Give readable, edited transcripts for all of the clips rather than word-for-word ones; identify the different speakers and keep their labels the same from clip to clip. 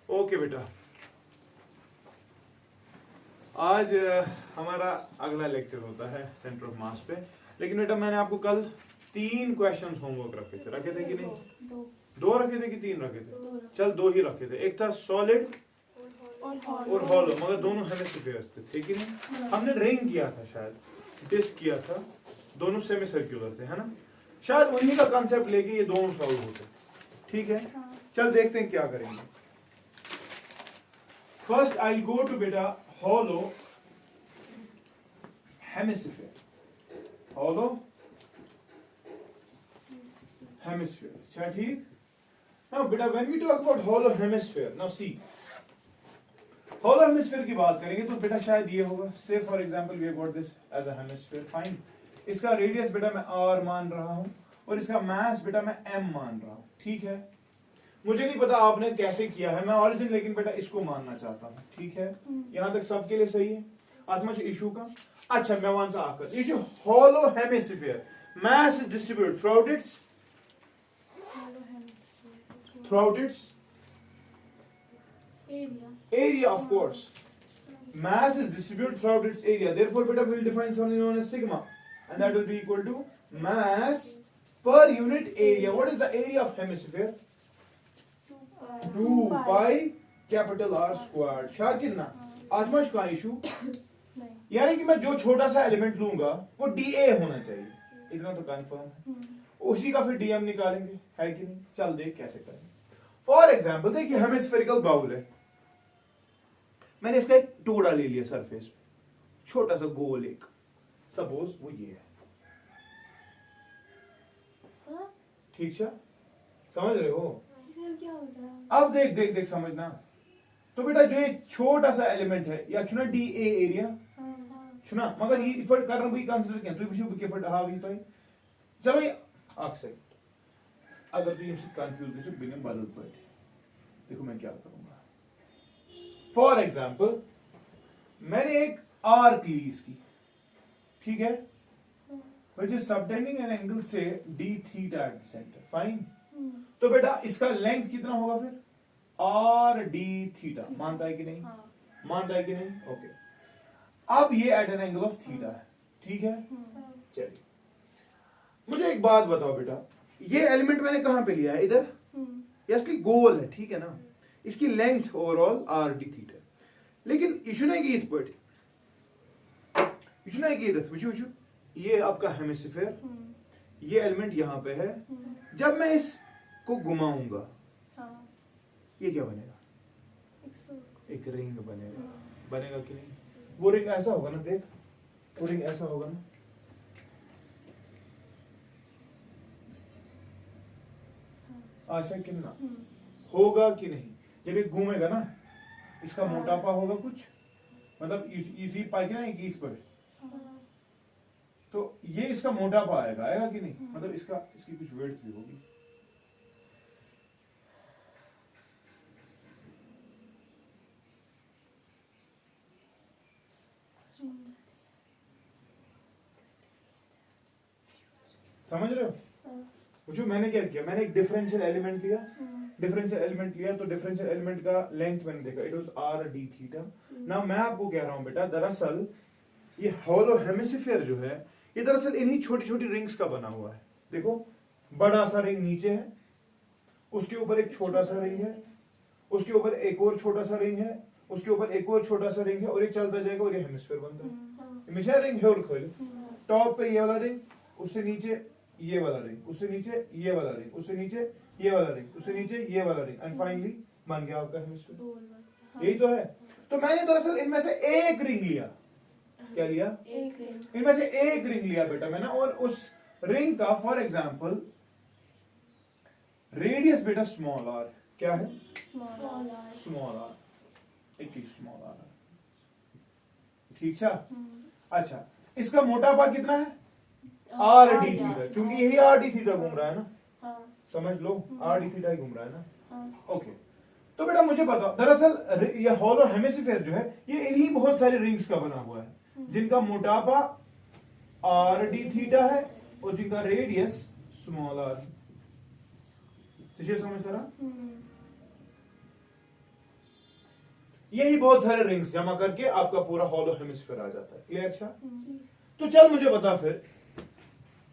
Speaker 1: Okay बेटा, आज हमारा अगला लेक्चर होता है सेंटर ऑफ मास पे। लेकिन बेटा मैंने आपको कल 3 क्वेश्चंस होमवर्क रखे थे कि नहीं? 2 रखे थे कि 3 रखे थे? चल 2 ही रखे थे। एक था सॉलिड और हॉलो, मगर दोनों हेमिस्फीयर्स थे कि नहीं? हमने रिंग किया था, शायद डिस्क किया था, दोनों सेमी सर्कुलर थे, है ना? शायद उन्हीं का कांसेप्ट लेके ये दोनों सॉल्व होते। ठीक है, चल देखते हैं क्या करेंगे। First I will go to बेटा hollow hemisphere. Hollow hemisphere. अच्छा ठीक। Now बेटा when we talk about hollow hemisphere, now see, hollow hemisphere की बात करेंगे तो बेटा शायद ये होगा। Say for example we have got this as a hemisphere. Fine. इसका रेडियस बेटा मैं r मान रहा हूं और इसका मास बेटा मैं m मान रहा हूं। ठीक है, मुझे नहीं पता आपने कैसे किया है, मैं ऑरिजिन लेकिन बेटा इसको मानना चाहता हूं। ठीक है, यहां तक सबके लिए सही है? आत्मा इशू का अच्छा मैं मानता आकर ये जो hollow hemisphere mass is distributed through it's area of course, mass is distributed throughout its area, therefore beta we will define something known as sigma, and that will be equal to mass per unit area. What is the area of hemisphere? 2 pi capital R squared. शायद कितना आत्मश का issue, यानी कि मैं जो छोटा सा element लूंगा वो dA होना चाहिए, इतना तो कंफर्म है। उसी का फिर dm निकालेंगे, है कि नहीं? चल देख कैसे करेंगे। फॉर एग्जांपल देखिए हेमिस्फेरिकल बाउल है, मैंने इसका एक टुकड़ा ले लिया सरफेस पे, छोटा सा गोल एक, सपोज वो ये है। ठीक है, समझ रहे हो? अब देख देख देख समझना। तो बेटा जो ये छोटा सा एलिमेंट है या चुना डी ए एरिया चुना, मगर ये पर कर रहा कंसीडर किया तो विशु के पर हां ये तो चलो ये अक्सर अगर तू इनसे कंफ्यूज है बिना बदल पड़े, देखो मैं क्या करूंगा। फॉर एग्जांपल मैंने एक आर्क ली इसकी, ठीक है, which is subtending an angle से D theta at the centre. Fine, तो बेटा इसका लेंथ कितना होगा फिर? R D theta. मानता है कि नहीं? मानता है कि नहीं? ओके, अब ये at an angle of theta है। ठीक है, चलिए मुझे एक बात बताओ बेटा, ये एलिमेंट मैंने कहां पे लिया है? इधर, असली गोल है, ठीक है ना? इसकी length overall are D theta, लेकिन इशू नहीं की इस पर, इशू नहीं की इधर, ये आपका हेमिस्फीयर, ये एलिमेंट यहां पे है। जब मैं इसको घुमाऊंगा ये क्या बनेगा? एक रिंग बनेगा। बनेगा कि नहीं? वो रिंग ऐसा होगा ना, देख वो रिंग ऐसा होगा ना, अच्छा कितना होगा कि नहीं? जब ये घूमेगा ना, इसका मोटापा होगा कुछ, मतलब इसी पाई ना इस पर, तो ये इसका मोटापा आएगा, आएगा कि नहीं? मतलब इसकी कुछ वेट भी होगी। समझ रहे हो? पूछो मैंने क्या किया, मैंने एक डिफरेंशियल एलिमेंट लिया, डिफरेंशियल एलिमेंट लिया तो डिफरेंशियल एलिमेंट का लेंथ मैंने देखा, it was are D theta. Now मैं आपको कह रहा हूं बेटा, दरअसल ये हॉलो हेमिस्फीयर जो है ये दरअसल इन्हीं छोटी छोटी रिंग्स का बना हुआ है। देखो बड़ा सा रिंग नीचे है, उसके ऊपर एक छोटा सा रिंग है, उसके ऊपर एक और छोटा सा रिंग है, उसके ऊपर एक और छोटा सा रिंग है, और ये चलता जाएगा और ये हेमिस्फीयर बनता है। हमेशा रिंग है और खोले, टॉप पे ये वाला रिंग, उससे नीचे ये वाला रिंग, उससे नीचे ये वाला रिंग, उससे नीचे ये वाला रिंग, उससे नीचे ये वाला रिंग, एंड फाइनली बन गया आपका हेमिस्फीयर। यही तो है। तो मैंने दरअसल इनमें से एक रिंग लिया। क्या लिया? एक रिंग। इनमें से एक रिंग लिया बेटा मैंने, और उस रिंग का फॉर एग्जांपल रेडियस बेटा स्मॉल आर। क्या है? स्मॉल आर, एक स्मॉल आर। ठीक है, अच्छा इसका मोटापा कितना है? आर डी थीटा, क्योंकि यही आर डी थीटा घूम रहा है ना, समझ लो आर डी थीटा ही घूम रहा है ना। ओके, तो बेटा मुझे बताओ, दरअसल ये हॉलो हेमिस्फीयर जो है ये इन्हीं बहुत सारी रिंग्स का बना हुआ है, जिनका मोटापा आर डी थीटा है और जिनका रेडियस स्मॉल आर। तो ये समझ रहा? यही बहुत सारे रिंग्स जमा करके आपका पूरा हॉलो हेमिस्फीयर आ जाता है। क्लियर? अच्छा, तो चल मुझे बता फिर,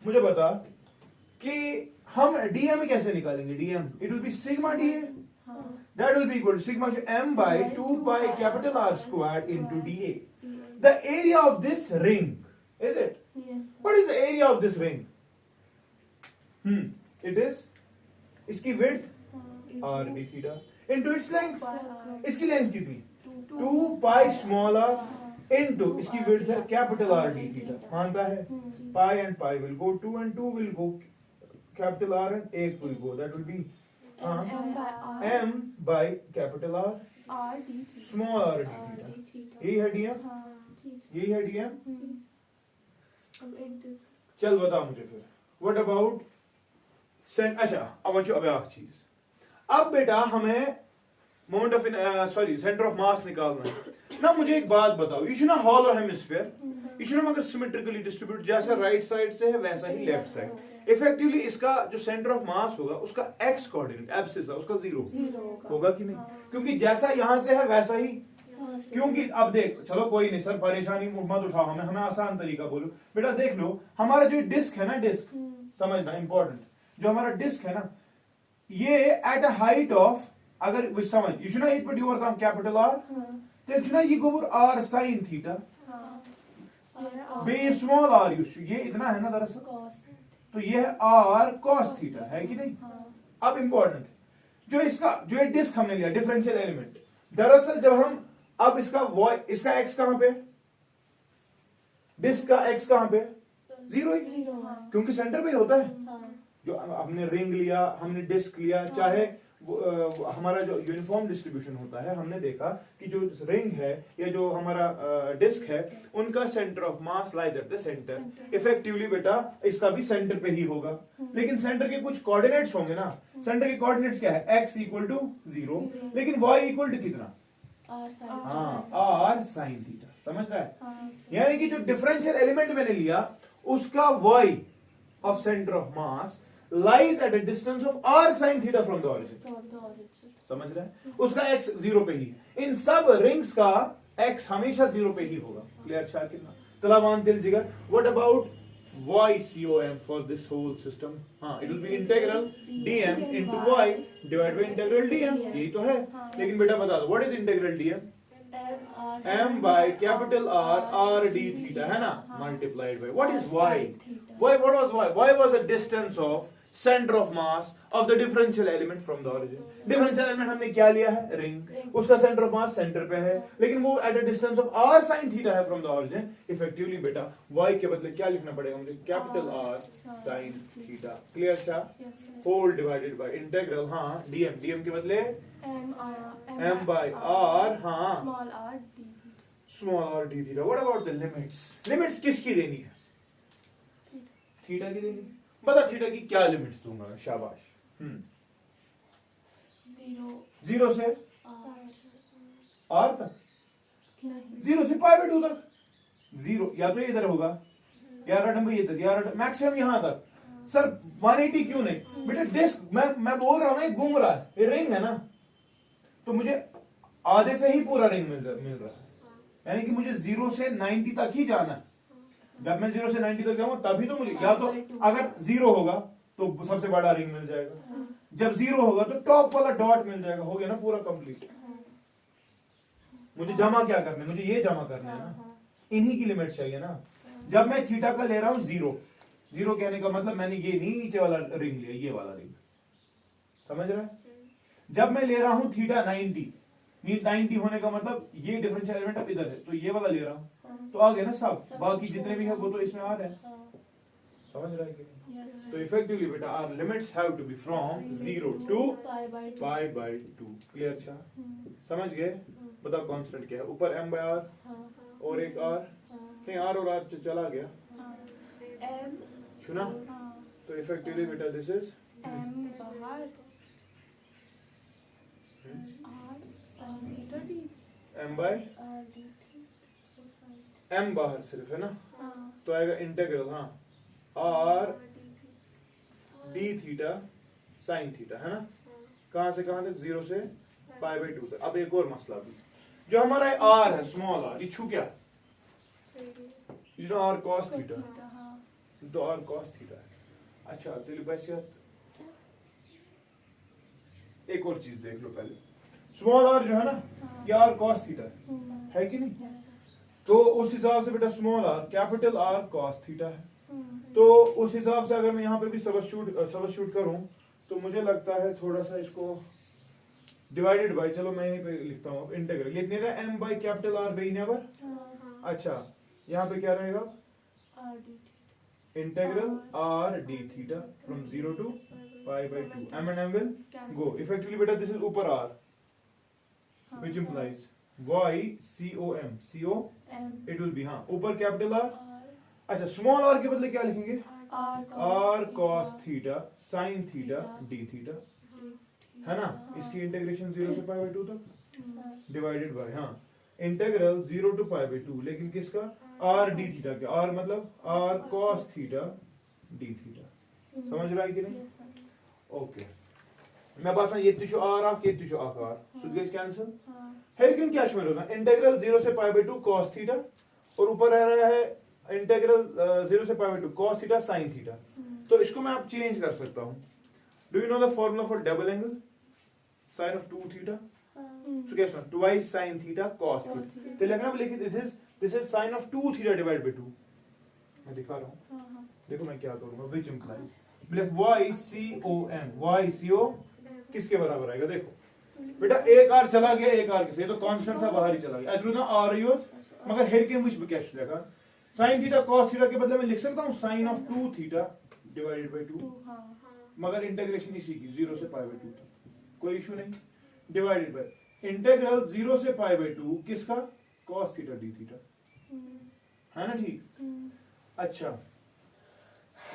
Speaker 1: मुझे बता कि हम डीएम कैसे निकालेंगे। DM it will be sigma DA, that will be equal to sigma m by 2 pi capital R squared into dA. The area of this ring, is it?
Speaker 2: Yes.
Speaker 1: What is the area of this ring? It is इसकी width r d theta into its length. इसकी length कितनी? 2 pi small r into इसकी width है capital R d theta. मानता है? Pi and pi will go, 2 and 2 will go, capital R and 8 will go. That will be m by capital R small r d theta. यही है dm, यही है dm. चल बता मुझे फिर, व्हाट अबाउट अच्छा अब एक चीज, अब बेटा हमें moment of centre of mass निकालना है ना। मुझे एक बात बताओ, ये ना हॉलो हेमिस्फीयर, ये ना अगर सिमेट्रिकली डिस्ट्रीब्यूट जैसा राइट साइड से है वैसा ही लेफ्ट साइड, इफेक्टिवली इसका जो सेंटर ऑफ मास होगा उसका एक्स कोऑर्डिनेट एब्सिस है उसका 0 होगा कि नहीं? क्योंकि जैसा यहां से है वैसा ही, क्योंकि अब देख, चलो कोई नहीं सर परेशानी मत उठाओ, हमें आसान तरीका बोलो बेटा। देख लो हमारा जो डिस्क है ना, डिस्क समझना इंपॉर्टेंट, जो हमारा डिस्क है ना, ये एट अ हाइट ऑफ, अगर विच समझ you should not put your capital R, then should I go for r sin theta by small R ये इतना है ना दरअसल, तो ये है r cos थीटा, है कि नहीं? अब इंपॉर्टेंट जो इसका जो ये डिस्क हमने लिया डिफरेंशियल एलिमेंट, दरअसल जब हम अब इसका x कहां पे, डिस्क का x कहां पे 0 ही, क्योंकि सेंटर पे ही होता है। जो हमने रिंग लिया, हमने डिस्क लिया, चाहे हमारा जो यूनिफॉर्म डिस्ट्रीब्यूशन होता है, हमने देखा कि जो रिंग है या जो हमारा डिस्क है उनका centre of mass lies at the centre. Effectively बेटा इसका भी सेंटर पे ही होगा, लेकिन सेंटर के कुछ कोऑर्डिनेट्स होंगे ना। सेंटर के कोऑर्डिनेट्स क्या है? x इक्वल टू 0, लेकिन y इक्वल टू कितना? r sin theta. समझ रहा है? यानी कि जो डिफरेंशियल एलिमेंट मैंने लिया उसका y of center of mass lies at a distance of r sin theta from the origin. समझ रहे हैं? उसका x 0 पे ही है। इन सब रिंग्स का x हमेशा 0 पे ही होगा। क्लियर? शाकिर ना तलावान दिल जिगर। What about YCOM for this whole system? हाँ, it will be integral dm into y divided by integral dm. यही तो है। लेकिन बेटा बता दो what is integral dm? m by capital R r d theta है ना, multiplied by what is y? What was y? Y was the distance of center of mass of the differential element from the origin. Differential element हमने क्या लिया है? Ring. उसका centre of mass centre पे है, लेकिन वो at a distance of r sin theta है फ्रॉम द origin. इफेक्टिवली बेटा y के बदले क्या लिखना पड़ेगा मुझे? Capital R sin theta. Clear? अच्छा, होल डिवाइडेड बाय इंटीग्रल, हाँ dm के बदले m by r, हाँ small r d theta. What about the limits? Limits किसकी देनी है? थीटा की देनी। बता थीटा की क्या लिमिट्स दूंगा? शाबाश। 0 से r तक, 0 से पाई बाय 2 तक। 0 या तो इधर होगा या रटम ये तक, या मैक्सिमम यहां तक। सर 180 क्यों नहीं? बेटा डिस्क मैं बोल रहा हूं ना, ये घूम रहा है, ये रिंग है ना, तो मुझे आधे से ही पूरा रिंग मिल रहा है, यानी कि मुझे 0 से 90 तक ही जाना है। जब मैं 0 से 90 तक जाऊंगा तभी तो मुझे, या तो अगर 0 होगा तो सबसे बड़ा रिंग मिल जाएगा, जब 0 होगा तो टॉप वाला डॉट मिल जाएगा, हो गया ना पूरा कंप्लीट। मुझे जमा क्या करना है? मुझे ये जमा करना है ना, इन्हीं की लिमिट चाहिए ना। जब मैं थीटा का ले रहा हूं 0 कहने का मतलब मैंने ये नीचे वाला रिंग लिया, ये वाला रिंग, समझ रहा है? जब मैं ले रहा हूं थीटा 90 होने का मतलब ये डिफरेंशियल एलिमेंट अब इधर है, तो ये वाला ले रहा हूं, तो आ गया ना सब, बाकी जितने भी है वो तो इसमें आ रहे हैं। समझ रहा है कि नहीं? तो इफेक्टिवली बेटा our limits have to be from 0 to pi by 2। Clear? अच्छा, समझ गए? बताओ कांस्टेंट क्या है? ऊपर m by r और एक r, नहीं r और r चला गया, सुना? तो इफेक्टिवली बेटा this is m by m बाहर सिर्फ है ना, तो आएगा इंटीग्रल, हाँ r d theta sin theta, है ना? कहां से कहां तक? 0 से पाई बाय 2 तक। अब एक और मसला भी, जो हमारा आर है स्मॉल आर, ये छू क्या you know R cos theta, तो आर कॉस थीटा है। अच्छा तो बस एक और चीज देख लो पहले, स्मॉल आर जो है ना ये आर कॉस थीटा है कि नहीं, तो उस हिसाब से बेटा small are capital R cos theta है, तो उस हिसाब से अगर मैं यहाँ पे भी सबस्टिट्यूट करूं तो मुझे लगता है थोड़ा सा इसको डिवाइडेड बाय, चलो मैं यहीं पे लिखता हूँ इंटीग्रल, लिखने का m by capital R be never. अच्छा यहाँ पे क्या रहेगा integral R D theta from 0 to pi by 2, m and m will go, effectively बेटा दिस इज ऊपर r which implies y c o m it will be, हाँ ऊपर capital R. अच्छा स्मॉल आर के बदले क्या लिखेंगे R cos theta sine theta D theta, है ना, इसकी इंटीग्रेशन 0 से पाई बाय 2 तक डिवाइडेड बाय, हाँ इंटीग्रल 0 to पाई बाय 2, लेकिन किसका आर डी थीटा का, आर मतलब R cos theta D theta, समझ रहा है कि नहीं? ओके मैं बस ये तिशु आर आक ये तिशु आकार सो गए कैंसिल, है क्यों क्या शुरू होगा इंटीग्रल 0 से पाई बाय 2 cos थीटा और ऊपर रह रहा है इंटीग्रल 0 से pi by 2 cos theta sin theta, तो इसको मैं आप चेंज कर सकता हूं। Do you know the formula for double angle sin of 2 theta, so क्या सुन twice sin theta cos theta, तो लिखना लेकिन this is sin of 2 theta divide by 2, मैं दिखा रहा हूं देखो मैं क्या करूंगा which implies y c o किसके बराबर आएगा, देखो बेटा एक आर चला गया एक आर किसे, तो कांस्टेंट था बाहर ही चला गया, अदर ना आर यूज मगर हेर के मुझ क्या देगा sin थीटा cos थीटा के बदले में लिख सकता हूं sin of 2 theta divided by 2, मगर इंटीग्रेशन इसी की 0 से पाई बाय 2 तक, कोई इशू नहीं, डिवाइडेड बाय इंटीग्रल 0 से पाई बाय 2 किसका cos थीटा डी थीटा, है ना ठीक। अच्छा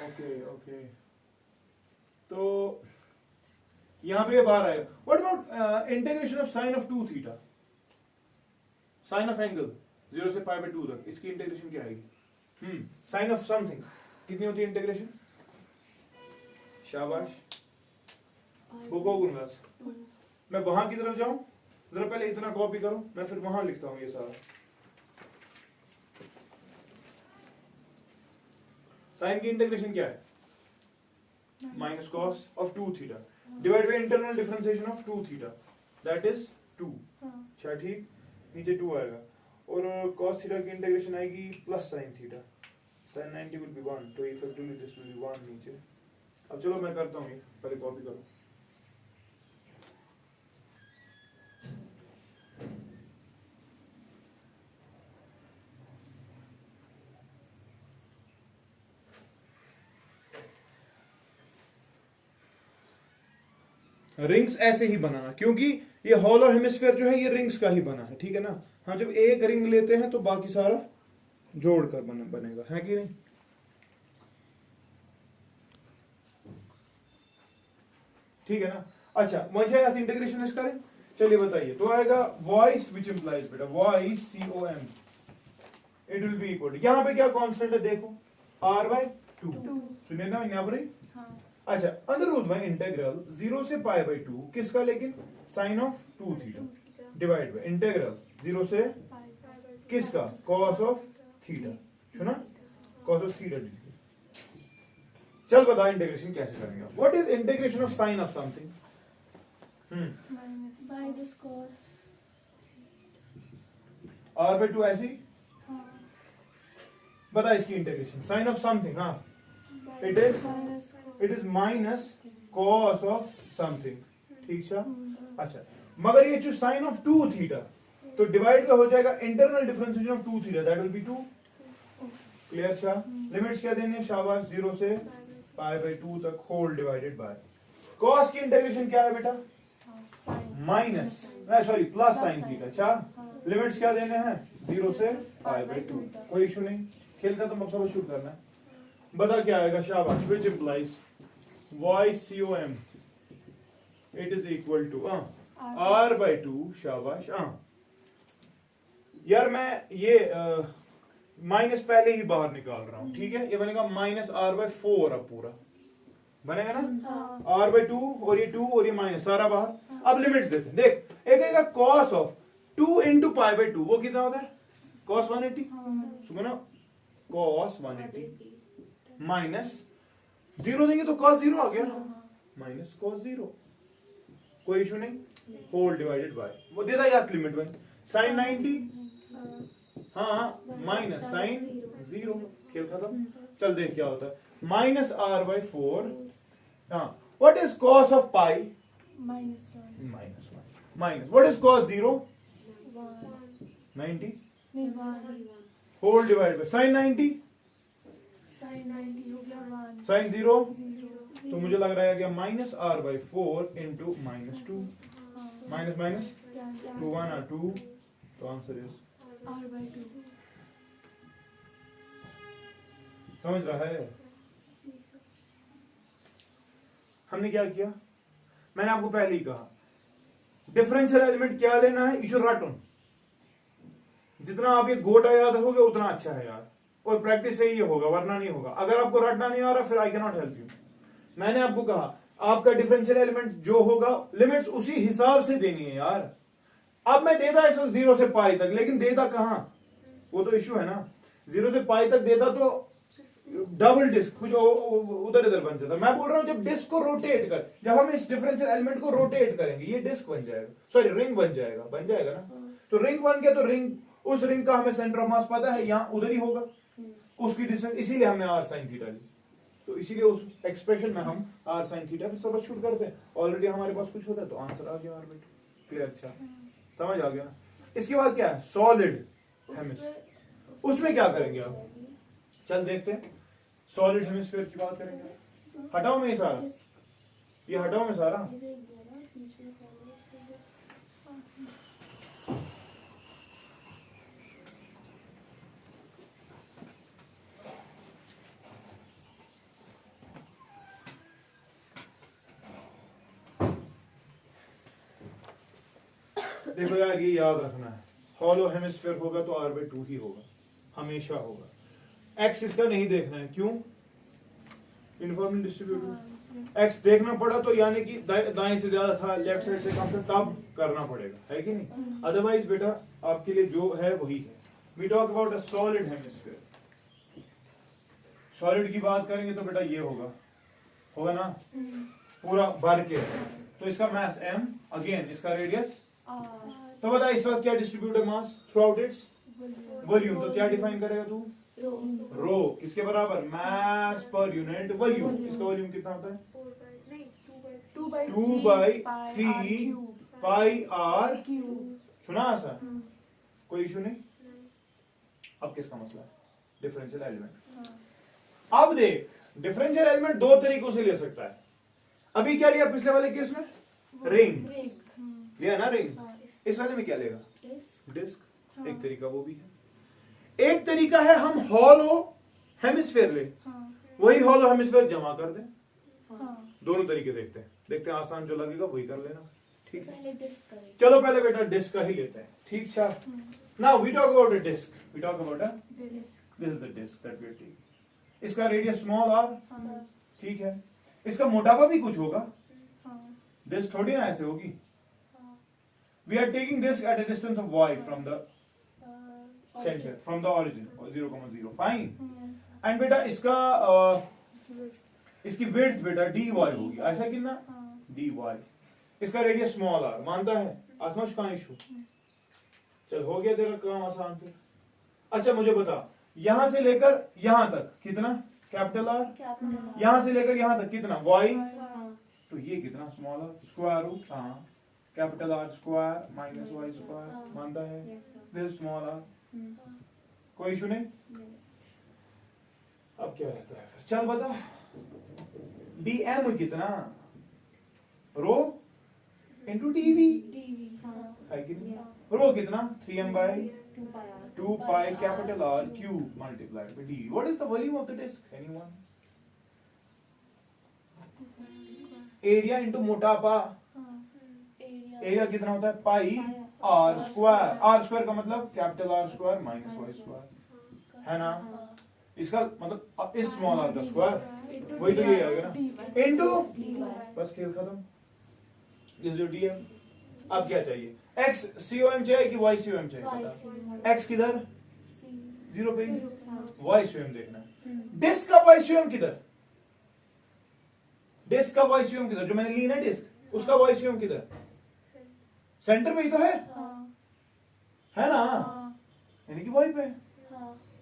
Speaker 1: ओके तो यहां पे बाहर आएगा, what about integration of sine of 2 theta, sine of angle 0 से पाई बाय 2 तक, इसकी इंटीग्रेशन क्या आएगी, साइन ऑफ समथिंग कितनी होती है इंटीग्रेशन, शाबाश वो मैं वहां की तरफ जाऊं, जरा पहले इतना कॉपी करो मैं फिर वहां लिखता हूं ये सारा, साइन की इंटीग्रेशन क्या है minus cos of 2 theta divide by internal differentiation of 2 theta that is 2, अच्छा ठीक, नीचे 2 आएगा और cos थीटा की इंटीग्रेशन आएगी plus sin theta, sin 90 will be 1, तो इफेक्टिवली दिस विल बी 1 नीचे। अब चलो मैं करता हूं ये, पहले कॉपी करो, रिंग्स ऐसे ही बनाना क्योंकि ये हॉलो हेमिस्फीयर जो है ये रिंग्स का ही बना है, ठीक है ना, हाँ जब एक रिंग लेते हैं तो बाकी सारा जोड़कर बनेगा, है कि नहीं। ठीक है ना। अच्छा मुझे इंटीग्रेशन इस करें, चलिए बताइए, तो आएगा वॉइस विच इंप्लाइज बेटा voice COM it will be equal, यहां पे क्या कांस्टेंट है देखो r/2 सुनिए ना यहां पर। अच्छा अंडर रूट में इंटीग्रल 0 से पाई बाय 2 किसका, लेकिन sine of 2 theta divide by integral 0 से किसका कॉस ऑफ थीटा, सुना कॉस ऑफ थीटा। चल बता इंटीग्रेशन कैसे करेंगे, what is integration of sine of something,
Speaker 2: minus cos
Speaker 1: r/2 ऐसी, बता इसकी इंटीग्रेशन साइन ऑफ समथिंग, हाँ it is minus cos of something, ठीक है। अच्छा मगर ये जो साइन ऑफ 2 थीटा तो डिवाइड का हो जाएगा internal differentiation of 2 theta that will B 2, clear. अच्छा लिमिट्स क्या देने, शाबाश 0 से पाई बाय 2 तक होल डिवाइडेड बाय, कॉस की इंटीग्रेशन क्या है बेटा minus sorry plus sine theta. अच्छा लिमिट्स क्या देने हैं 0 से पाई बाय 2, कोई इशू नहीं, खेल का तो मकसद शुरू करना है। बता क्या आएगा, शाबाश which implies voice COM it is equal to r/2, शाबाश। यार मैं ये माइनस पहले ही बाहर निकाल रहा हूं, ठीक है, ये बनेगा -r/4, अब पूरा बनेगा ना r/2 और ये 2 और ये माइनस सारा बाहर। अब लिमिट्स देते हैं, देख एक आएगा cos of 2 into pi by 2 वो कितना होता है cos 180 सुनो ना cos 180 माइनस 0 देंगे तो cos 0 आ गया माइनस cos 0 कोई इशू नहीं होल डिवाइडेड बाय वो देता याद लिमिट में sin 90 हाँ माइनस sin 0 खेल खत्म चल देख क्या होता है माइनस r बाई 4 हाँ what is cos of pi minus 1 minus what is cos 0 90 whole divide by sin 90 sin 0 तो मुझे लग रहा है कि minus r by 4 into minus 2 minus minus 2 1 और 2 तो आंसर इज
Speaker 2: r by 2
Speaker 1: समझ रहा है हमने क्या किया मैंने आपको पहले ही कहा डिफरेंशियल एलिमेंट क्या लेना है यू शुड राइट ऑन जितना आप ये गोटा याद रखोगे उतना अच्छा है यार और प्रैक्टिस से ही ये होगा वरना नहीं होगा अगर आपको रटना नहीं आ रहा फिर I can not help you मैंने आपको कहा आपका डिफरेंशियल एलिमेंट जो होगा लिमिट्स उसी हिसाब से देनी है यार अब मैं देता इस वक्त 0 से पाई तक लेकिन देता कहां वो तो इश्यू है ना 0 से पाई तक देता तो डबल डिस्क कुछ उधर इधर बन जाता मैं बोल रहा हूं जब डिस्क को रोटेट कर जब हम इस डिफरेंशियल एलिमेंट को रोटेट करेंगे ये डिस्क बन जाएगा सॉरी रिंग बन जाएगा ना तो रिंग बन गया तो रिंग उस रिंग का हमें सेंटर ऑफ मास पता है यहां उधर ही होगा उसकी डिस्टेंस इसीलिए हमने r sin थीटा ली तो इसीलिए उस एक्सप्रेशन में हम r sin थीटा फिर सब शूट करते हैं ऑलरेडी हमारे पास कुछ होता है तो आंसर आ गया r बाई 2 क्लियर अच्छा समझ आ गया ना इसके बाद क्या है सॉलिड हेमिस्फीयर उसमें क्या करेंगे आप चल देखते हैं सॉलिड हेमिस्फीयर की बात करेंगे हटाओ मैं सारा ये हटाओ मैं सारा देखो यार ये याद रखना है हॉलो हेमिस्फीयर होगा तो r बाई 2 ही होगा हमेशा होगा x इसका नहीं देखना है क्यों यूनिफॉर्मली डिस्ट्रीब्यूटेड x देखना पड़ा तो यानी कि दाएं से ज्यादा था लेफ्ट साइड से कम था तब करना पड़ेगा है कि नहीं अदरवाइज बेटा आपके लिए जो है वही है we talk about a solid hemisphere solid की बात करेंगे तो बेटा ये होगा ना पूरा भर के तो इसका मास m अगेन इसका रेडियस तो बता इस वक्त क्या डिस्ट्रीब्यूटेड मास थ्रू आउट इट्स वॉल्यूम तो क्या डिफाइन करेगा तू रो किसके बराबर मास पर यूनिट वॉल्यूम इसका वॉल्यूम कितना होता है 2 बाई 3 पाई आर सुना सर कोई इशू नहीं अब किसका मसला है डिफरेंशियल एलिमेंट अब देख डिफरेंशियल एलिमेंट दो तरीकों से ले सकता है अभी क्या लिया पिछले वाले केस में रिंग लिया ना रिंग इस वाले में क्या लेगा डिस्क एक तरीका वो भी है एक तरीका है हम हॉलो हेमिस्फीयर ले वही हॉलो हेमिस्फीयर जमा कर दें दोनों तरीके देखते हैं आसान जो लगेगा वही कर लेना ठीक है चलो पहले बेटा डिस्क का ही लेते हैं ठीक sir now we talk about a disc we talk about a this is the disc that we are taking इसका रेडियस स्मॉल r ठीक है इसका मोटापा भी कुछ होगा डिस्क थोड़ी ना ऐसे होगी we are taking disk at a distance of y from the center from the origin 0,0 fine and बेटा इसका इसकी width बेटा dy होगी ऐसा कितना dy इसका रेडियस स्मॉल r मानता है आसमाश का इशू चल हो गया तेरा काम आसान फिर अच्छा मुझे बता यहां से लेकर यहां तक कितना कैपिटल R यहां से लेकर यहां तक कितना y तो ये कितना स्मॉल r स्क्वायर रूट हाँ capital R square minus Y square मानता है दिस स्मॉल r कोई इशू नहीं अब क्या रहता है फिर चल बता dm कितना रो इंटू dv है कि नहीं रो कितना 3m by 2 pi capital R cube multiplied by dv what is the volume of the disk anyone area into मोटापा एरिया कितना होता है पाई r स्क्वायर का मतलब capital R square minus Y square है ना इसका मतलब इस स्मॉल r का स्क्वायर वही तो ये आएगा ना इनटू बस खेल खत्म इज योर dm अब क्या चाहिए? x COM चाहिए कि y COM चाहिए? x किधर? 0 पे, y COM देखना है। डिस्क का y COM किधर? डिस्क का y COM किधर? जो मैंने ली ना डिस्क, उसका y COM किधर? सेंटर पे ही तो है, है ना? यानी कि y पे है।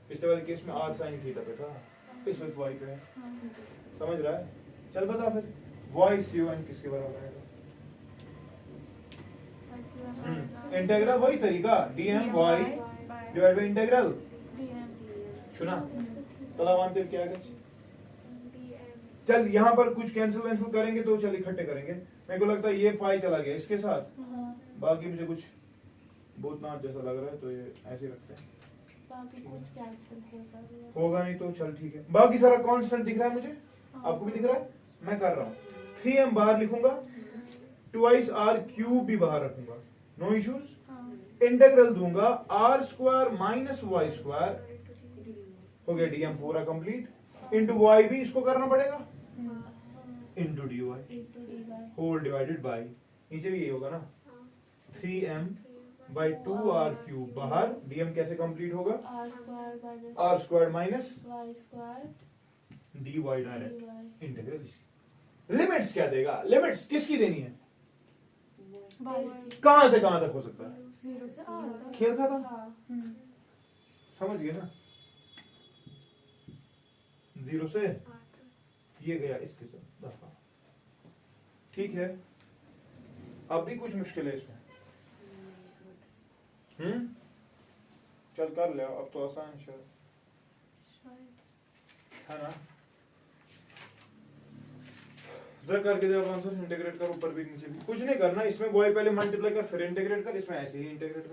Speaker 1: पिछले वाले केस में r sin थीटा पे था, इस वक्त y पे है। समझ रहा है? चल बता फिर y COM किसके बराबर है? इंटीग्रल वही तरीका, dm y divide by integral चुना तलावांतिर क्या है? चल यहाँ पर कुछ कैंसिल करेंगे तो चल इकट्ठे करेंगे। मेरे को लगता है ये पाई चला गया इसके साथ, बाकी मुझे कुछ बहुत नाथ जैसा लग रहा है, तो ये ऐसे रखते हैं।
Speaker 2: बाकी कुछ कैंसिल
Speaker 1: होगा नहीं तो चल ठीक है। बाकी सारा कांस्टेंट दिख रहा है मुझे, आपको भी दिख रहा है? मैं कर रहा हूँ 3m बाहर लिखूंगा, 2r क्यूब भी बाहर रखूंगा, नो इश्यूज। इंटीग्रल दूंगा r square minus Y square, हो गया dm पूरा कंप्लीट, इंटू y भी इसको करना पड़ेगा, into dy whole divided by, नीचे भी यही होगा ना, 3m बाई 2r क्यूब बाहर, dm कैसे कंप्लीट होगा? r square minus dy direct integral. Limits क्या देगा? लिमिट्स किसकी देनी है? कहां से कहां तक हो सकता है?
Speaker 2: 0 से r
Speaker 1: खेल खत्म, समझ गए ना? 0 से ये गया इसके साथ दफा, ठीक है। अब भी कुछ मुश्किल है इसमें, चल कर ले, अब तो आसान शायद, है ना? जरा करके दे आंसर, इंटीग्रेट कर ऊपर भी नीचे भी, कुछ नहीं करना इसमें। y पहले मल्टीप्लाई कर फिर इंटीग्रेट कर, इसमें ऐसे ही इंटीग्रेट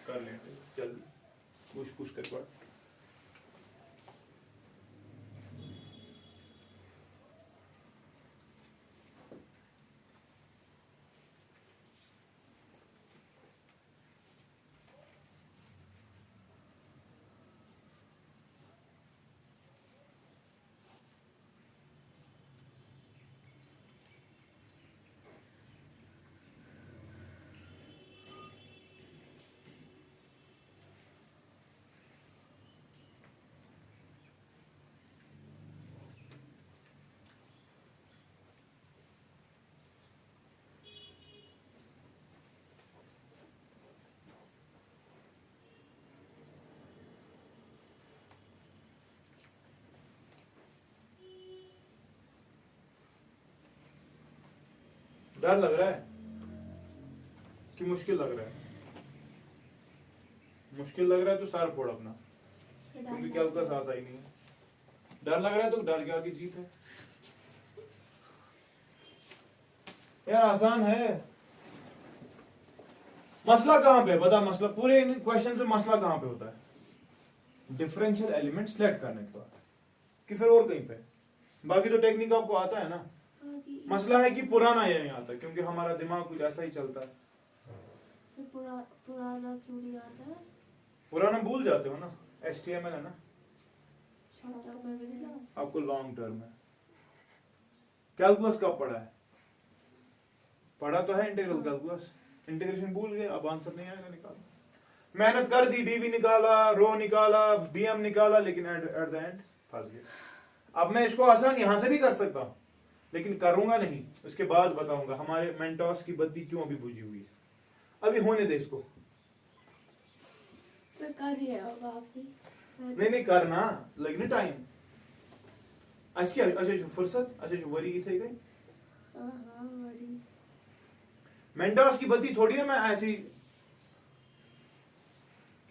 Speaker 1: कर ले जल्दी, कुछ कर पड़। डर लग रहा है कि मुश्किल लग रहा है? मुश्किल लग रहा है तो सार फोड़ अपना, क्योंकि कैलकुलस आता ही नहीं। डर लग रहा है तो डर के आगे जीत है यार, आसान है। मसला कहां पे बता? मसला पूरे क्वेश्चन में मसला कहां पे होता है? डिफरेंशियल एलिमेंट सिलेक्ट करने के बाद कि फिर और कहीं पे? बाकी तो टेक्निक आपको आता है ना। मसला है कि पुराना ये नहीं आता, क्योंकि हमारा दिमाग कुछ ऐसा ही चलता है।
Speaker 2: पुराना क्यों नहीं आता है?
Speaker 1: पुराना भूल जाते हो ना, HTML है ना आपको लॉन्ग टर्म है। कैलकुलस कब पढ़ा है? पढ़ा तो है इंटीग्रल कैलकुलस, इंटीग्रेशन भूल गए, अब आंसर नहीं आएगा। निकालो, मेहनत कर दी, डी भी निकाला, रो निकाला, BM निकाला, लेकिन एट द एंड फंस गए। अब मैं इसको आसान यहां से भी कर सकता हूं, लेकिन करूंगा नहीं, उसके बाद बताऊंगा हमारे मेंटोस की बत्ती क्यों अभी बुझी हुई है। अभी होने दे इसको, नहीं करना लगने टाइम। अच्छा फुर्सत, अच्छा वरी की थी गई मेंटोस की बत्ती थोड़ी ना मैं ऐसी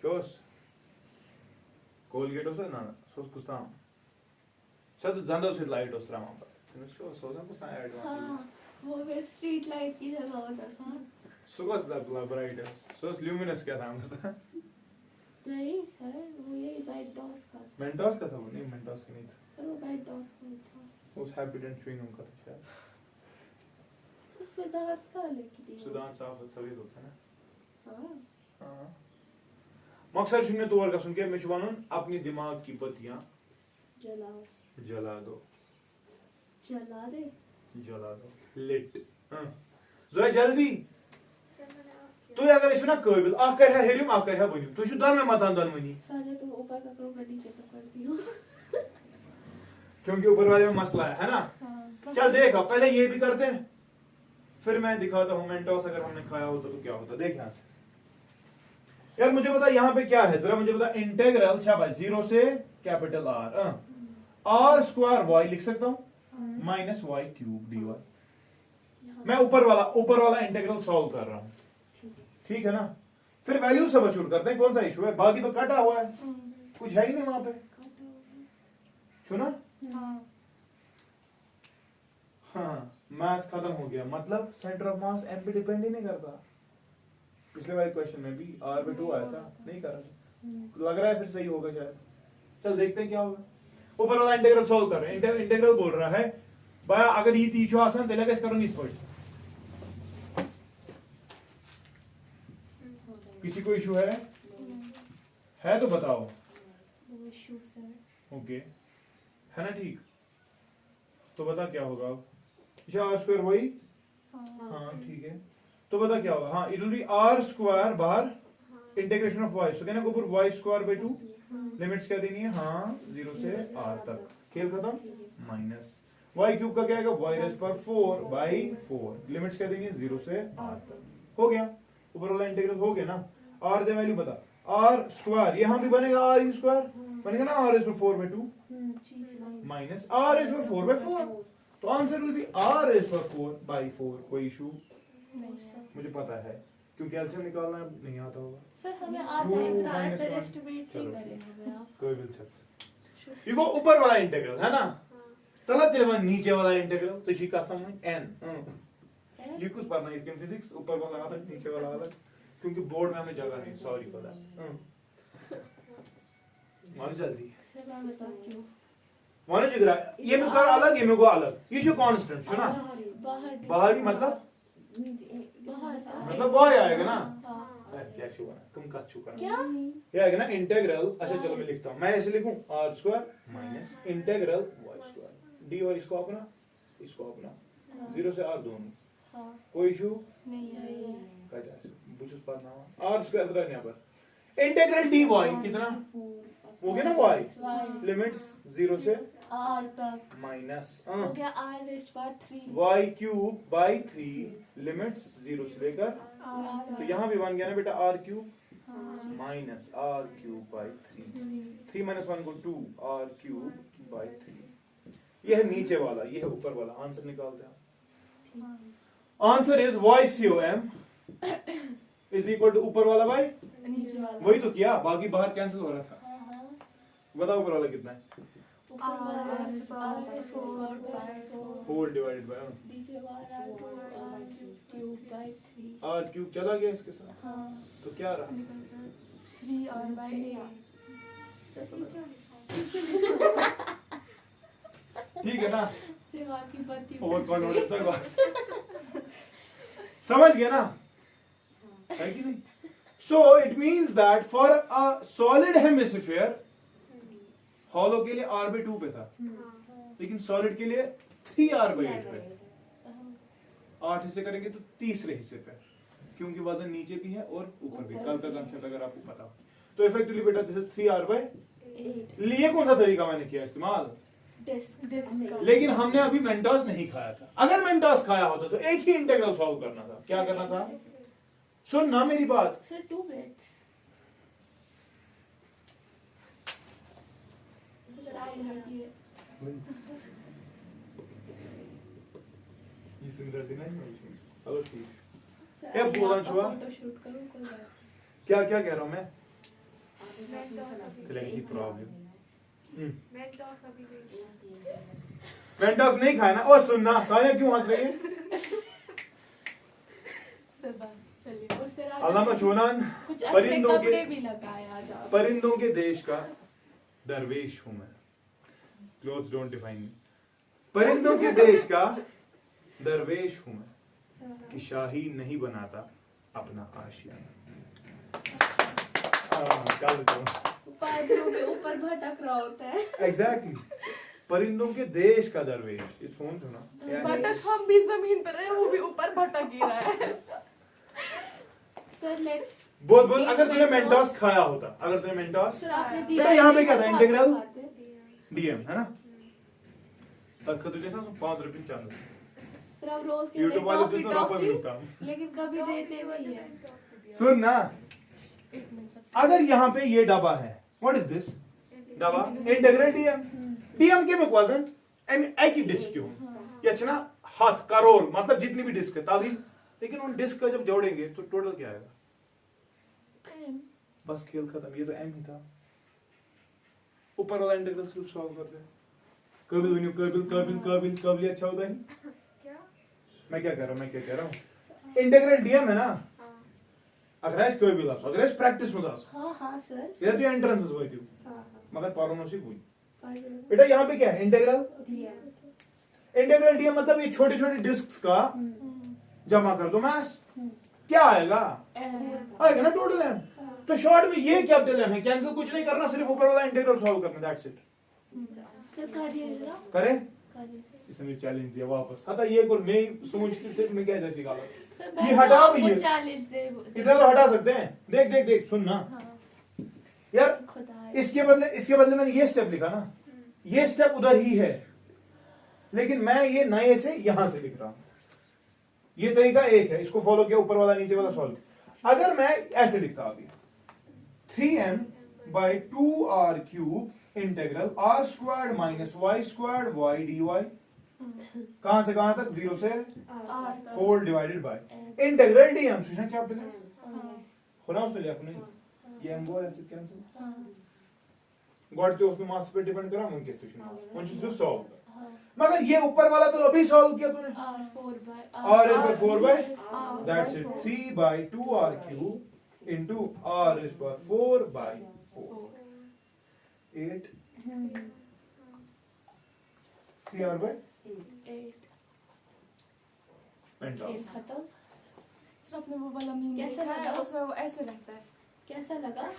Speaker 1: क्यों कोलगेट हो ना सोच कुछ था शायद ज्यादा से लाइट हो रहा पर इसको सोचा कुछ ऐड
Speaker 2: वो भी स्ट्रीट लाइट की जगह होता था।
Speaker 1: सुगस द ब्राइटेस्ट सोच ल्यूमिनस क्या था मतलब?
Speaker 2: नहीं सर, वो ये मेंटोस का था।
Speaker 1: मेंटोस का था वो? नहीं मेंटोस का नहीं था
Speaker 2: सर, वो मेंटोस का था।
Speaker 1: उस हैप्पीडेंट च्युइंग का था शायद।
Speaker 2: उससे दांत का लेके
Speaker 1: सुदांत साफ सभी होता है ना।
Speaker 2: हां
Speaker 1: हां मकसद शून्य तौर का सुन के मैं वनन अपनी दिमाग की बत्तियां
Speaker 2: जलाओ,
Speaker 1: जला दो,
Speaker 2: जला दे,
Speaker 1: जला दो, लिट। जोया जल्दी तू अगर इसमें ना काबिल अख कर हेरिम अख कर बनिम तू दोन में मतन दोनवनी
Speaker 2: साले तुम ऊपर का करो मैं नीचे का करती हूँ
Speaker 1: क्योंकि ऊपर वाले में मसला है ना।
Speaker 2: हाँ,
Speaker 1: चल देख अब पहले ये भी करते हैं फिर मैं दिखाता हूं मेंटोस अगर हमने खाया होता तो क्या होता। देख यहां से यार मुझे बता यहां पे क्या है जरा मुझे बता इंटीग्रल शाबाश 0 से capital R R square Y लिख सकता हूं minus Y cube D Y. मैं ऊपर वाला इंटीग्रल सॉल्व कर रहा हूं ठीक है ना। फिर वैल्यू सब्स्टिट्यूट करते हैं कौन सा इशू है बाकी तो कटा हुआ है कुछ है ही नहीं वहां पे सुना। हाँ मास खत्म हो गया मतलब सेंटर ऑफ मास एम पे डिपेंड ही नहीं करता। पिछले वाले क्वेश्चन में भी आर पे 2 आया था नहीं कर रहा लग रहा है फिर सही होगा शायद। चल देखते हैं क्या होगा। ऊपर वाला इंटीग्रल सॉल्व कर रहे हैं इंटीग्रल बोल रहा है भाई अगर ये तीछो आसान तेला कैसे करूंगी इस पॉइंट किसी को इशू है तो बताओ ओके है ना ठीक तो बता क्या होगा अब आर स्क्वायर वही हाँ ठीक है तो बता क्या होगा। हाँ it will be R square बाहर इंटीग्रेशन ऑफ वाई सो कहना ऊपर वाई स्क्वायर बाई 2 लिमिट्स क्या देनी है हाँ 0 से r तक खेल खत्म माइनस वाई क्यूब का क्या आएगा वाई रेज पर 4 बाई 4 लिमिट्स क्या देनी है 0 से r तक हो गया। ऊपर वाला इंटीग्रल हो गया ना। r दे वैल्यू बता आर स्क्वायर यहां भी बनेगा आर यू स्क्वायर बनेगा ना आर इज पर 4 बाई 2 माइनस आर इज पर 4 बाई 4 तो answer will be R is पर 4 बाई 4। कोई इशू मुझे पता है क्योंकि एलसीएम निकालना नहीं आता होगा
Speaker 2: सर हमें आता है इतना अंडर एस्टिमेट नहीं करेंगे आप
Speaker 1: कोई भी चल ये को ऊपर वाला इंटीग्रल है ना तला तेरे नीचे वाला इंटीग्रल तो शी का समझ n ये कुछ पढ़ना है फिजिक्स ऊपर वाला अलग नीचे वाला अलग क्योंकि बोर्ड में हमें जगह नहीं सॉरी फॉर दैट मान जल्दी
Speaker 2: सर मैं बताती हूँ
Speaker 1: मानो जिगरा ये में कर अलग ये में को अलग ये जो कांस्टेंट सुना बाहर ही मतलब वाई आएगा ना क्या छुआ तुम का छुआ
Speaker 2: क्या
Speaker 1: ये आएगा ना इंटीग्रल अच्छा चलो मैं लिखता हूं मैं ऐसे लिखूं r square minus integral y square D और इसको अपना 0 से r दोनों कोई इशू
Speaker 2: नहीं है
Speaker 1: का जैसे बुझुस पढ़ना r स्क्वायर जरा यहां पर इंटीग्रल dy कितना हो गया ना y लिमिट्स 0 से
Speaker 2: r तक
Speaker 1: माइनस
Speaker 2: हो गया r raised power 3
Speaker 1: y cube by 3 limits 0 से लेकर तो यहाँ भी बन गया ना बेटा r cube minus r cube by 3 minus 1 को 2 r क्यूब बाई 3 ये है नीचे वाला ये है ऊपर वाला आंसर निकालते हैं। Answer is YCOM is equal to ऊपर वाला बाई
Speaker 2: नीचे वाला
Speaker 1: वही तो किया बाकी बाहर कैंसिल हो रहा था। बताओ ऊपर वाला कितना है
Speaker 2: ऊपर वाला raised power 4 by 4
Speaker 1: whole divided by
Speaker 2: नीचे वाला 2 r cube by 3
Speaker 1: r cube चला गया इसके साथ
Speaker 2: हां
Speaker 1: तो क्या रहा
Speaker 2: 3 r बाय 8
Speaker 1: ठीक है ना
Speaker 2: दिमाग की बत्ती
Speaker 1: ओवर कॉन्फिडेंस का बात समझ गया ना है कि नहीं। So it means that for a solid hemisphere hollow के लिए r by 2 पे था लेकिन सॉलिड के लिए 3r by 8 पे 8 हिस्से करेंगे तो तीसरे हिस्से पे क्योंकि वजन नीचे भी है और ऊपर भी कल का कंसेप्ट अगर आपको पता हो तो इफेक्टिवली बेटा दिस इज 3r by 8 लिए कौन सा तरीका मैंने किया इस्तेमाल लेकिन हमने अभी मेंटोस नहीं खाया था। अगर मेंटोस खाया होता तो एक ही इंटीग्रल सॉल्व करना था। क्या करना था सुन ना मेरी बात
Speaker 2: सर 2 बिट्स
Speaker 1: ये सिंगल दिन है चलो ठीक है बोलना छुआ
Speaker 2: फोटो शूट करूं कोई बात
Speaker 1: क्या क्या कह रहा हूं मैं कलेक्सी प्रॉब्लम मेंटोस नहीं खाया ना और सुनना सारे क्यों हंस रही है अल्लामा चोनान परिंदों के देश का दरवेश हूं मैं क्लोथ्स डोंट डिफाइन मी परिंदों के देश का दरवेश हूं मैं कि शाही नहीं बनाता अपना आशियाना।
Speaker 2: पैरों के ऊपर भटक रहा होता है
Speaker 1: एग्जैक्टली परिंदों के देश का दरवेश, ये सोच सुना।
Speaker 3: भटक हम भी जमीन पर है, वो भी ऊपर भटक ही रहा है।
Speaker 2: सर लेट्स
Speaker 1: बहुत बहुत अगर तूने मेंटोस खाया होता, अगर तूने मेंटोस,
Speaker 2: सर आपने
Speaker 1: बेटा यहाँ पे क्या था, इंटीग्रल
Speaker 2: खाते?
Speaker 1: डीएम है ना, तक तुझे जैसा 5 रुपए चांद
Speaker 2: सर आप रोज के
Speaker 1: यूट्यूब वाले
Speaker 2: टॉफी,
Speaker 1: तो रॉपर
Speaker 2: टॉफी,
Speaker 1: मिलता हूं।
Speaker 2: लेकिन कभी देते नहीं है।
Speaker 1: सुन ना, अगर यहाँ पे ये डब्बा है, व्हाट इज दिस डब्बा, इंटीग्रल डीएम, डीएम के इक्वेशन एम आई की डिस्क क्यों ये अच्छा ना, हाथ करोड़ मतलब जितनी भी डिस्क है तभी, लेकिन उन डिस्क का जब जोड़ेंगे तो टोटल क्या आएगा, बस खेल खत्म। ये तो एम ही था, ऊपर वाला इंटीग्रल सिर्फ सॉल्व कर दे। कबिल बनियो, कबिल कबिल कबिल कबिल अच्छा होता है क्या, मैं क्या कह रहा हूँ इंटीग्रल डीएम है ना, अगर कबिल अगर प्रैक्टिस में
Speaker 2: हाँ सर,
Speaker 1: ये तो एंट्रेंसेस हुई थी
Speaker 2: हाँ
Speaker 1: मगर पारोनोसिक हुई। बेटा यहाँ पे क्या है, इंटीग्रल इंटीग्रल डीएम मतलब ये छोटे छोटे डिस्क्स का जमा कर दो मास, क्या आएगा आएगा ना टोटल एम। तो शॉर्ट में ये कैपिटल एम है, कैंसिल कुछ नहीं करना, सिर्फ ऊपर वाला इंटीग्रल सॉल्व करना, दैट्स इट।
Speaker 2: सर करिए जरा,
Speaker 1: करें, इसने चैलेंज दिया वापस, हटा ये को मैं सोचती थी मैं क्या जैसी गाला ये हटा भी है,
Speaker 2: चैलेंज दे
Speaker 1: इतना तो हटा सकते हैं। देख देख देख सुन ना यार, इसके बदले मैंने ये स्टेप लिखा ना, ये स्टेप उधर ही है, लेकिन मैं ये नए से यहां से लिख रहा हूं। ये तरीका एक है, इसको फॉलो किया, ऊपर वाला नीचे वाला सॉल्व। अगर मैं ऐसे लिखता अभी 3m/2r³ integral r² - y² y dy, कहां से कहां तक, 0 से whole divided by integral DM. सुना क्या आपने होना उसने लिया आपने, ये एम वो ऐसे कैंसिल गॉड के उसमें मास पे डिपेंड करा उनके सिचुएशन उन चीजों सॉल्व। मगर ये ऊपर वाला तो अभी सॉल्व किया तूने, r is 4 by that's it 3/2r³ into r is 4 by 4 8 3r by
Speaker 2: 8
Speaker 1: pentas.
Speaker 2: खत्म।
Speaker 3: सर आपने वो वाला मीम
Speaker 2: कैसा
Speaker 3: देखा है,
Speaker 2: लगा?
Speaker 3: उसमें वो ऐसे रहता है।
Speaker 2: कैसा लगा?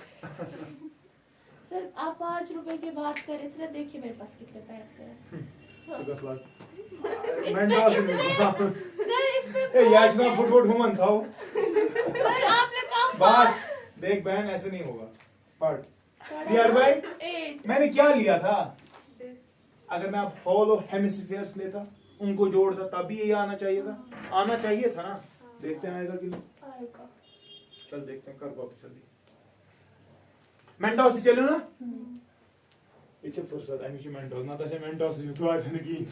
Speaker 2: सर आप 5 रुपए की बात कर रहे थे, देखिए मेरे पास कितने पैसे हैं।
Speaker 1: 10 लाख
Speaker 2: सर इसमें
Speaker 1: ए यार ना फुटबॉल हुमन था वो।
Speaker 2: सर आपने कहा
Speaker 1: बस देख बहन ऐसे नहीं होगा, पढ़ 3r by
Speaker 2: 8
Speaker 1: मैंने क्या लिया था, अगर मैं अब होल और हेमिस्फीयर्स लेता उनको जोड़ता तब भी यही आना चाहिए था, आना चाहिए था ना। देखते हैं आएगा कि नहीं,
Speaker 2: आएगा।
Speaker 1: चल देखते हैं, कर कॉपी चल मेंटोस चलो ना, इच्छा फुर्सत आम्ही मेंटोस ना तसे मेंटोस तू आज की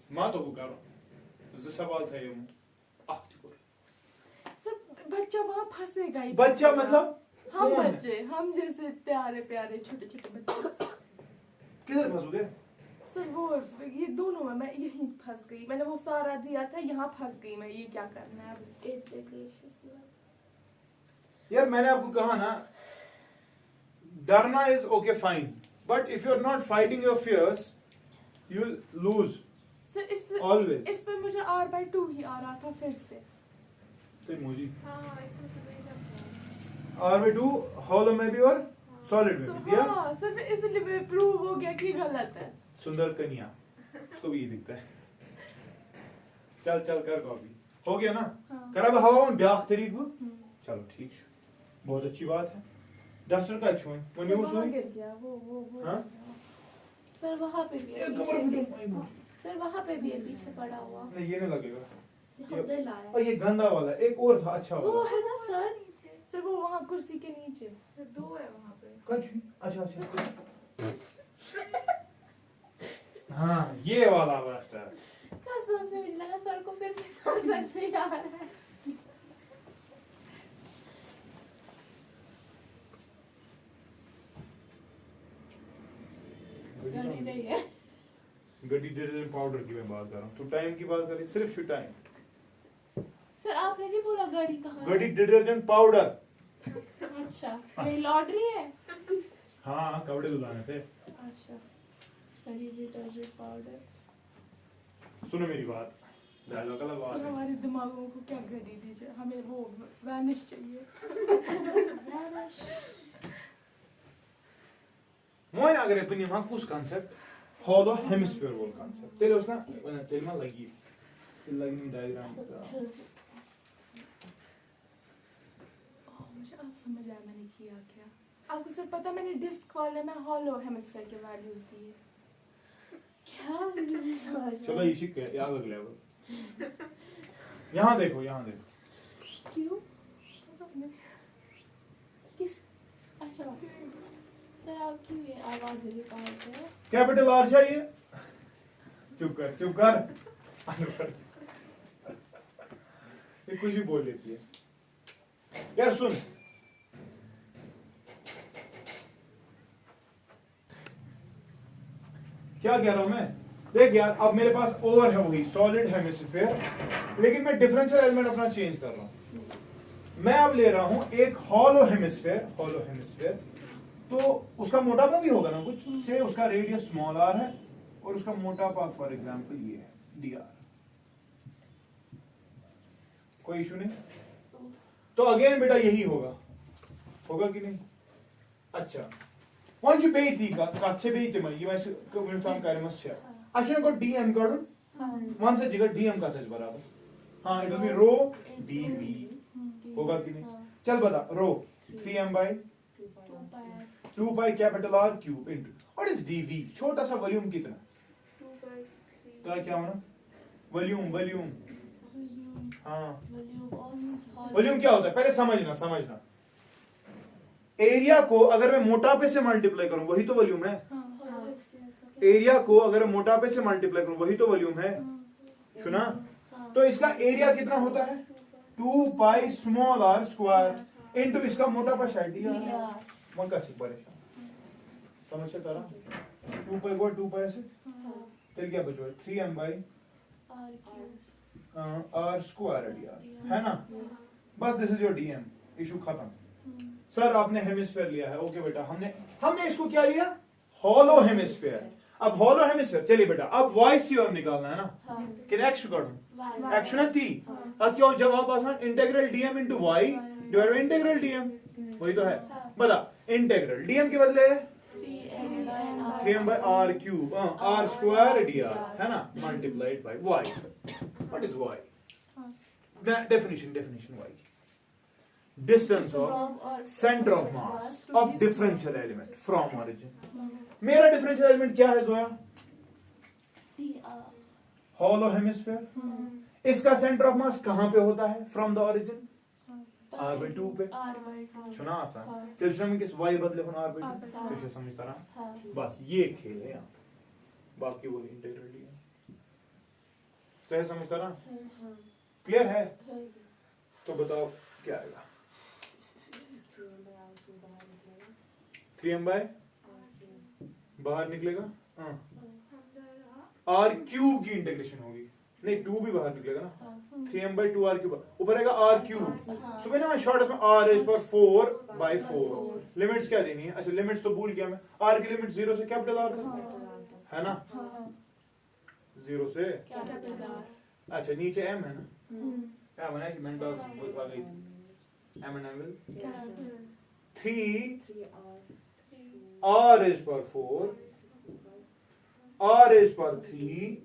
Speaker 1: मां तो करो ज सवाल था ये
Speaker 3: सर बच्चा वहाँ फंसेगा ही।
Speaker 1: बच्चा मतलब
Speaker 3: हम
Speaker 1: कौन है?
Speaker 3: बच्चे, हम जैसे प्यारे प्यारे छोटे छोटे बच्चे।
Speaker 1: किधर फंसोगे?
Speaker 3: सर वो ये दोनों में मैं यहीं फंस गई, मैंने वो सारा दिया था, यहाँ फंस गई मैं, ये क्या करना है अब इसके।
Speaker 1: यार मैंने आपको कहा ना, डरना is okay fine, but if you are not fighting your fears you will lose
Speaker 3: sir
Speaker 1: always.
Speaker 3: इस पे मुझे r/2 ही आ रहा था फिर से।
Speaker 1: तो मुझे r/2 होलो में भी और सॉलिड में भी दिया।
Speaker 3: हाँ सर फिर इसलिए प्रूव हो गया कि गलत है।
Speaker 1: सुंदर कन्या उसको भी ये दिखता है। चल चल कर कॉपी हो गया ना।
Speaker 3: हाँ।
Speaker 1: कर अब हवा में ब्याह तरीक वो चलो ठीक है, बहुत अच्छी बात है। डस्टर का छुए वो
Speaker 3: सर
Speaker 1: न्यूज़
Speaker 3: वहाँ
Speaker 1: हुई
Speaker 3: गिर गया वो
Speaker 1: हाँ?
Speaker 2: सर वहाँ पे भी है
Speaker 1: ये
Speaker 2: पीछे,
Speaker 1: कमर
Speaker 2: सर वहाँ पे भी है पीछे पड़ा हुआ।
Speaker 1: नहीं ये नहीं लगेगा,
Speaker 2: हमने लाया
Speaker 1: और ये गंदा वाला एक और था अच्छा
Speaker 2: वो
Speaker 1: वाला।
Speaker 2: है ना सर,
Speaker 3: सर वो वहाँ कुर्सी के नीचे।
Speaker 2: दो है वहाँ पे।
Speaker 1: कछ अच्छा अच्छा हाँ ये वाला डस्टर।
Speaker 2: कसम से मुझे लगा सर को फिर से सर नहीं आ रहा है। गड़ी नहीं है।
Speaker 1: गड्डी डिटर्जेंट पाउडर की मैं बात कर रहा हूँ, तो टाइम की बात करें सिर्फ टाइम।
Speaker 2: सर आपने नहीं बोला गाड़ी कहाँ है?
Speaker 1: गड्डी डिटर्जेंट पाउडर।
Speaker 2: अच्छा ये लॉन्ड्री है।
Speaker 1: हाँ कपड़े धुलाने थे।
Speaker 2: अच्छा गड़ी डिटर्जेंट पाउडर।
Speaker 1: सुनो मेरी बात, डायलॉग अलग बात
Speaker 3: सर
Speaker 1: है।
Speaker 3: हमारे दिमागों को क्या कर दीजिए, हमें वो वैनिश चाहिए।
Speaker 1: मोइन अगर पनिम हाँ कुछ कॉन्सेप्ट हॉलो हेमिस्फीयर वोल कॉन्सेप्ट तेरे उसना तेरे में लगी डायग्राम
Speaker 3: मुझे अब समझ आया मैंने किया क्या। आपको सर पता मैंने डिस्क वाले में हॉलो हेमिस्फीयर के वैल्यूज दिए।
Speaker 2: क्या मुझे नहीं समझ
Speaker 1: चलो इसी के याद अगले लेवल यहाँ देखो
Speaker 2: क्यों किस अच्छा सर आप क्यों ये आवाज निकालते हैं?
Speaker 1: कैपिटल आर चाहिए। चुप कर अनपढ़। ये कुछ भी बोल लेती है यार। सुन क्या कह रहा हूं मैं, देख यार अब मेरे पास और है वही सॉलिड हेमिस्फीयर, लेकिन मैं डिफरेंशियल एलिमेंट अपना चेंज कर रहा हूं। मैं अब ले रहा हूं एक हॉलो हेमिस्फीयर, तो उसका मोटापा भी होगा ना कुछ से, उसका रेडियस स्मॉल आर है और उसका मोटापा फॉर एग्जांपल ये है डी आर। कोई इशू नहीं। तो अगेन बेटा यही होगा कि नहीं? अच्छा वन जो बेती कच्चे बेती में ये वैसे कम्युनिटी काम कार्य में अच्छा अच्छा को डीएम करूं वन से जगह डीएम का था बराबर। हाँ it will be rho DV होगा कि नहीं? चल बता rho 3m by 2 by capital R cube into what is DV? छोटा सा वॉल्यूम कितना? 2/3 क्या होना? वॉल्यूम हाँ वॉल्यूम क्या होता है पहले समझना। एरिया को अगर मैं मोटापे से मल्टीप्लाई करूं वही तो वॉल्यूम है। एरिया को अगर मैं मोटापे से मल्टीप्लाई करूं वही तो वॉल्यूम है। सुना? तो इसका एरिया कितना होता है? 2 pi small R square into इसका मोटापा शायद डी आर। मन का चिक परेशान समझ से करा 2 पाई को 2 पाई से तेरे क्या बचो 3m by R square D R है ना? बस this is your DM. Issue खत्म। सर आपने हेमिस्फीयर लिया है, ओके बेटा हमने इसको क्या लिया? Hollow hemisphere. अब हॉलो हेमिस्फीयर चलिए बेटा अब वाई सी और निकालना है ना कि एक्स करूं एक्स ना थी अब क्या जवाब आसान integral DM into Y divide by integral DM वही तो है। बता इंटीग्रल डीएम के बदले 3m by r cube r square dr है ना multiplied by y। What is y? definition y distance of center of mass of differential element from origin। मेरा differential element क्या है जोया? hollow hemisphere। इसका center of mass कहां पे होता है? from the origin r/2 पे। सुना आसान? चल में किस y बदले होना r/2 तो समझता रहा। बस ये खेल है यहाँ, बाकी वो इंटीग्रल है तो समझता रहा। क्लियर है? तो बताओ क्या आएगा? 3m by बाहर निकलेगा r क्यूब की इंटीग्रेशन होगी नहीं 2 भी बाहर निकलेगा ना 3m by 2 r क्यूब ऊपर आएगा r क्यूब। सुबह ना मैं शॉर्ट में r is पर 4 by 4 लिमिट्स क्या देनी है? अच्छा लिमिट्स तो भूल गया मैं। r की लिमिट 0 से कैपिटल r है ना 0 से अच्छा नीचे m है ना क्या बना कि मैंने बस आ गई m and m will 3 r is पर 4 r is पर 3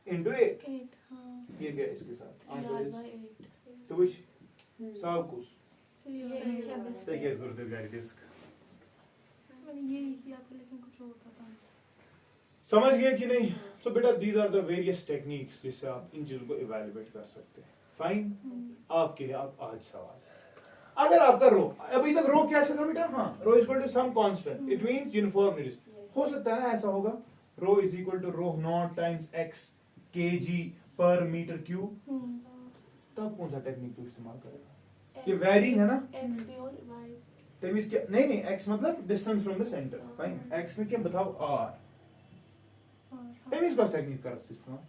Speaker 1: into 8 ये क्या है इसके साथ आंसर इज so which सब कुछ तो क्या इसको रुते गाड़ी डिस्क
Speaker 3: मैंने यही किया था लेकिन कुछ और पता नहीं।
Speaker 1: समझ गए कि नहीं? तो बेटा these are the various techniques जिससे आप इन चीजों को इवैल्यूएट कर सकते हैं। फाइन आपके लिए आप आज सवाल अगर आपका रो अभी तक रो कैसे था बेटा? हाँ rho is equal to some constant it means uniformly हो सकता है ना ऐसा होगा rho is equal to rho not times x kg पर मीटर क्यूब। तब कौन सा टेक्निक तो इस्तेमाल करेगा? ये वेरिंग है ना
Speaker 2: x भी और y
Speaker 1: तो मींस क्या नहीं x मतलब distance from the centre. Fine x में क्या बताओ r तेमीज का टेक्निक कर इस्तेमाल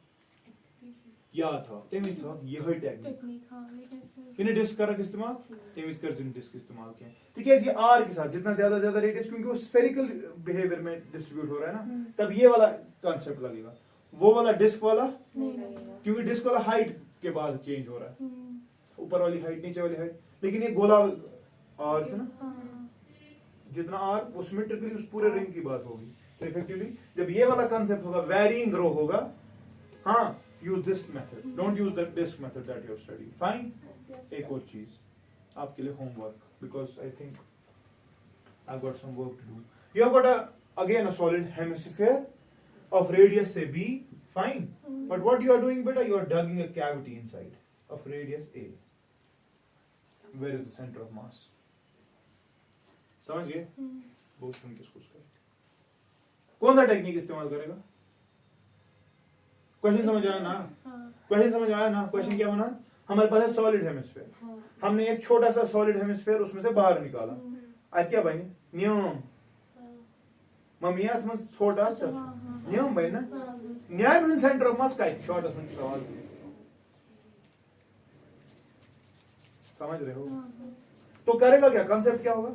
Speaker 1: याद था तेमीज था यही टेक्निक
Speaker 3: हाँ लेकिन इसमें
Speaker 1: इन्हें डिस्क का इस्तेमाल तेमीज कर जिन डिस्क इस्तेमाल किया ठीक है। ये r के साथ जितना ज्यादा रेडियस क्योंकि वो स्फेरिकल बिहेवियर में डिस्ट्रीब्यूट हो रहा है ना तब ये वाला कॉन्सेप्ट लगेगा वो वाला डिस्क वाला,
Speaker 3: नहीं लगेगा।
Speaker 1: क्योंकि डिस्क वाला हाइट के बाद चेंज हो रहा है, ऊपर वाली हाइट नीचे वाली हाइट, लेकिन ये गोला आर जो ना
Speaker 3: हाँ।
Speaker 1: जितना आर वो सिमेट्रिकली उस पूरे रिंग की बात होगी। तो इफेक्टिवली जब ये वाला कंसेप्ट होगा वैरिंग रो होगा, हाँ use this method, don't use that disc method that you have studied. Fine. एक और चीज आपके लिए homework, because I think I got some work to do. You have got again a solid hemisphere of radius say b, fine, but what you are doing beta, you are digging a cavity inside of radius a. Where is the center of mass? समझ गए? Boston किसको उसका कौन सा technique इस्तेमाल करेगा? Question समझ आया ना? क्वेश्चन समझ आया ना? क्वेश्चन क्या बना? हमारे पास है सॉलिड हेमिस्फीयर, हमने एक छोटा सा सॉलिड हेमिस्फीयर उसमें से बाहर निकाला, आज क्या बने? नियम मम्मी अथ मज छोटा नियम बन ना, न्याय में सेंटर ऑफ मास का शॉर्ट में सवाल समझ रहे हो? तो करेगा क्या? कंसेप्ट क्या होगा?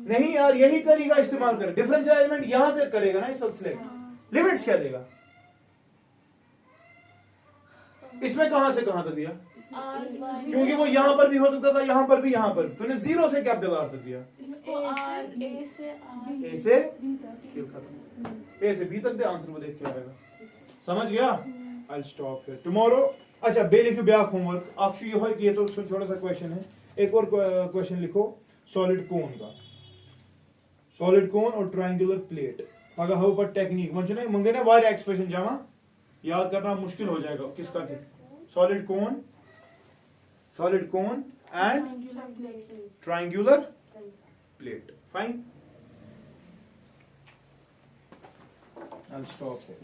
Speaker 1: नहीं यार, यही तरीका इस्तेमाल कर, डिफरेंशियल एलिमेंट यहां से करेगा ना इस वक्त सिलेक्ट। लिमिट्स क्या देगा? इसमें कहां से कहां तक दिया? क्योंकि वो यहां पर भी हो सकता था, यहां पर भी, यहां पर तूने जीरो से कैपिटल आर तक दिया, ए से ए से बी तक दे, आंसर वो देख के आएगा। समझ गया? I stop here tomorrow. अच्छा बे लिखो ब्याक होमवर्क आपशु ये हो कि ये तो छोटा सा क्वेश्चन है, एक और क्वेश्चन लिखो सॉलिड कोन का, सॉलिड कोन और ट्रायंगुलर प्लेट पगा हो पर टेक्निक मंचो ने मंगे ने वायर एक्सप्रेशन जामा याद करना मुश्किल हो जाएगा किसका क्या। Solid cone and triangular plate, fine, I'll stop here.